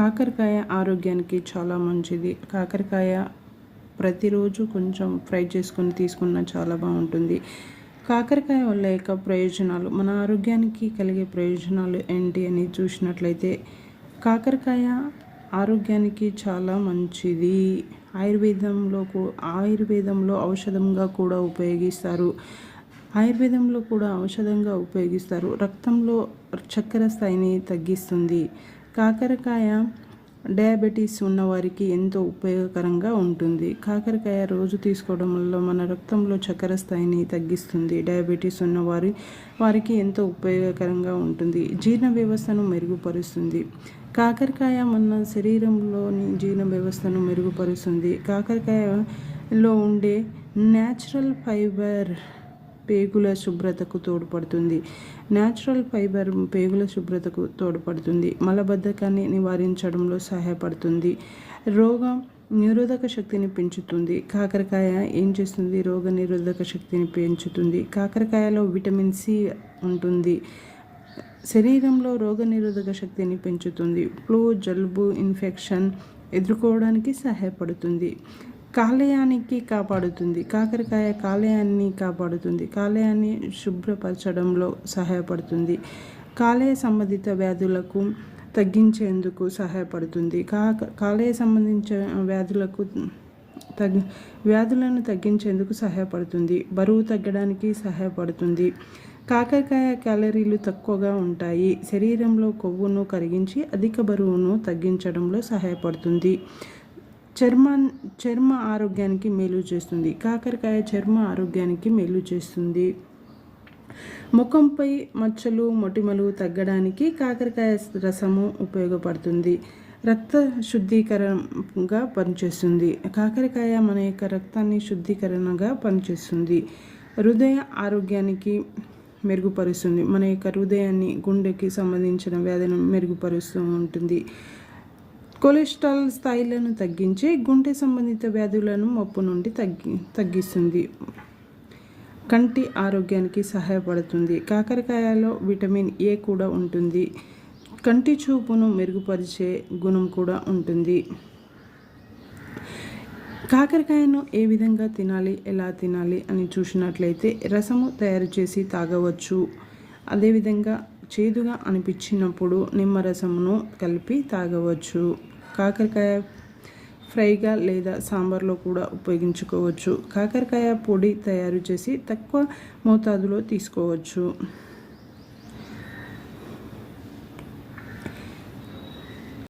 కాకరకాయ ఆరోగ్యానికి చాలా మంచిది. కాకరకాయ ప్రతిరోజు కొంచెం ఫ్రై చేసుకొని తీసుకున్న చాలా బాగుంటుంది. కాకరకాయ వల్ల యొక్క ప్రయోజనాలు, మన ఆరోగ్యానికి కలిగే ప్రయోజనాలు ఏంటి అని చూసినట్లయితే, కాకరకాయ ఆరోగ్యానికి చాలా మంచిది. ఆయుర్వేదంలో ఔషధంగా కూడా ఉపయోగిస్తారు. రక్తంలో చక్కెర స్థాయిని తగ్గిస్తుంది. కాకరకాయ డయాబెటీస్ ఉన్నవారికి ఎంతో ఉపయోగకరంగా ఉంటుంది. కాకరకాయ రోజు తీసుకోవడం వల్ల మన రక్తంలో చక్కెర స్థాయిని తగ్గిస్తుంది. డయాబెటీస్ వారికి ఎంతో ఉపయోగకరంగా ఉంటుంది. జీర్ణ వ్యవస్థను మెరుగుపరుస్తుంది. కాకరకాయ మన శరీరంలోని జీర్ణ వ్యవస్థను మెరుగుపరుస్తుంది. కాకరకాయలో ఉండే న్యాచురల్ ఫైబర్ పేగుల శుభ్రతకు తోడ్పడుతుంది. మలబద్ధకాన్ని నివారించడంలో సహాయపడుతుంది. రోగ నిరోధక శక్తిని పెంచుతుంది. కాకరకాయ ఏం చేస్తుంది? రోగ నిరోధక శక్తిని పెంచుతుంది. కాకరకాయలో విటమిన్ సి ఉంటుంది. శరీరంలో రోగ నిరోధక శక్తిని పెంచుతుంది. ఫ్లూ, జలుబు, ఇన్ఫెక్షన్ ఎదుర్కోవడానికి సహాయపడుతుంది. కాలేయానికి కాపాడుతుంది. కాకరకాయ కాలేయాన్ని శుభ్రపరచడంలో సహాయపడుతుంది. కాలేయ సంబంధిత వ్యాధులకు తగ్గించేందుకు సహాయపడుతుంది. కాలేయ సంబంధించిన వ్యాధులను తగ్గించేందుకు సహాయపడుతుంది. బరువు తగ్గడానికి సహాయపడుతుంది. కాకరకాయ క్యాలరీలు తక్కువగా ఉంటాయి. శరీరంలో కొవ్వును కరిగించి అధిక బరువును తగ్గించడంలో సహాయపడుతుంది. చర్మ ఆరోగ్యానికి మేలు చేస్తుంది. కాకరకాయ చర్మ ఆరోగ్యానికి మేలు చేస్తుంది. ముఖంపై మచ్చలు, మొటిమలు తగ్గడానికి కాకరకాయ రసము ఉపయోగపడుతుంది. రక్త శుద్ధీకరణగా పనిచేస్తుంది. కాకరకాయ మన యొక్క రక్తాన్ని శుద్ధీకరణగా పనిచేస్తుంది. హృదయ ఆరోగ్యానికి మెరుగుపరుస్తుంది. మన యొక్క హృదయాన్ని, గుండెకి సంబంధించిన వ్యాధిని మెరుగుపరుస్తూ ఉంటుంది. కొలెస్ట్రాల్ స్థాయిలను తగ్గించి గుండె సంబంధిత వ్యాధులను ముప్పు నుండి తగ్గిస్తుంది. కంటి ఆరోగ్యానికి సహాయపడుతుంది. కాకరకాయలో విటమిన్ ఏ కూడా ఉంటుంది. కంటి చూపును మెరుగుపరిచే గుణం కూడా ఉంటుంది. కాకరకాయను ఏ విధంగా తినాలి, ఎలా తినాలి అని చూసినట్లయితే, రసము తయారు చేసి తాగవచ్చు. అదేవిధంగా చేదుగా అనిపించినప్పుడు నిమ్మరసమును కలిపి తాగవచ్చు. కాకరకాయ ఫ్రైగా లేదా సాంబార్లో కూడా ఉపయోగించుకోవచ్చు. కాకరకాయ పొడి తయారు చేసి తక్కువ మోతాదులో తీసుకోవచ్చు.